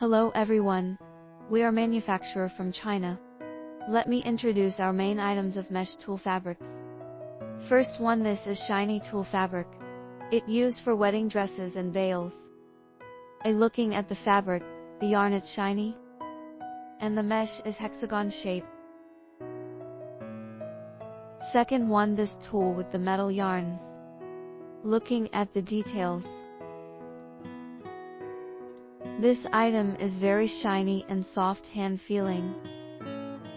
Hello everyone, we are manufacturer from China. Let me introduce our main items of mesh tulle fabrics. First one, this is shiny tulle fabric. It used for wedding dresses and veils. Looking at the fabric, the yarn is shiny, and the mesh is hexagon shape. Second one, this tulle with the metal yarns. Looking at the details, this item is very shiny and soft hand feeling.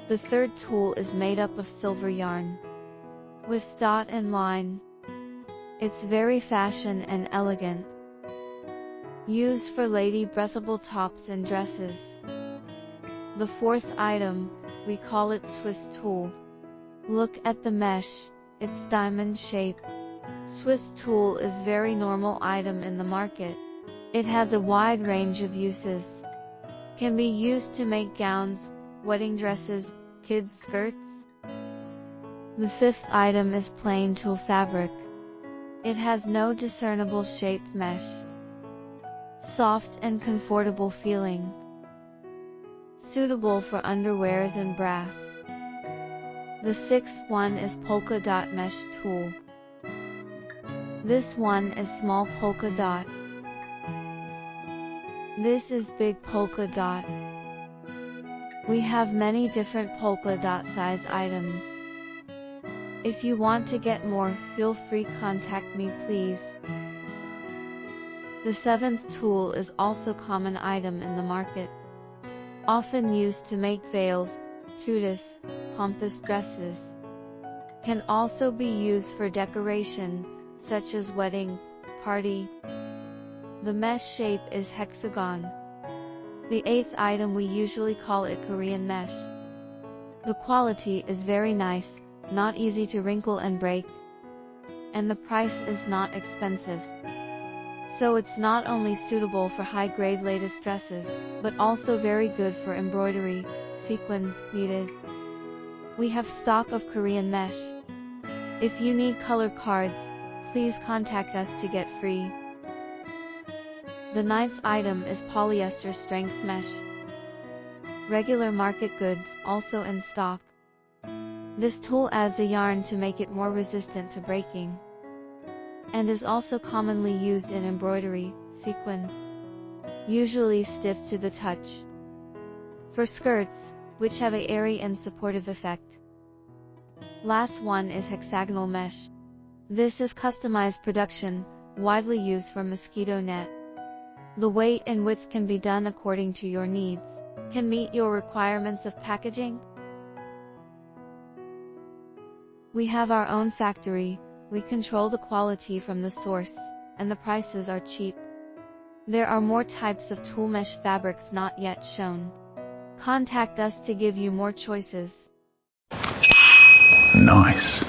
The third tulle is made up of silver yarn with dot and line. It's very fashion and elegant, used for lady breathable tops and dresses. The fourth item, we call it Swiss tulle. Look at the mesh, it's diamond shape. Swiss tulle is very normal item in the market. It has a wide range of uses. Can be used to make gowns, wedding dresses, kids' skirts. The fifth item is plain tulle fabric. It has no discernible shaped mesh. Soft and comfortable feeling. Suitable for underwears and brass. The sixth one is polka dot mesh tulle. This one is small polka dot. This is big polka dot. We have many different polka dot size items. If you want to get more, feel free contact me please. The seventh tulle is also common item in the market. Often used to make veils, tutus, pompous dresses. Can also be used for decoration, such as wedding, party. The mesh shape is hexagon. The eighth item, we usually call it Korean mesh. The quality is very nice, not easy to wrinkle and break. And the price is not expensive. So it's not only suitable for high-grade latest dresses, but also very good for embroidery, sequins, beaded. We have stock of Korean mesh. If you need color cards, please contact us to get free. The ninth item is polyester strength mesh. Regular market goods, also in stock. This tulle adds a yarn to make it more resistant to breaking, and is also commonly used in embroidery, sequin. Usually stiff to the touch. For skirts, which have a airy and supportive effect. Last one is hexagonal mesh. This is customized production, widely used for mosquito net. The weight and width can be done according to your needs. Can meet your requirements of packaging. We have our own factory, we control the quality from the source, and the prices are cheap. There are more types of tulle mesh fabrics not yet shown. Contact us to give you more choices. Nice.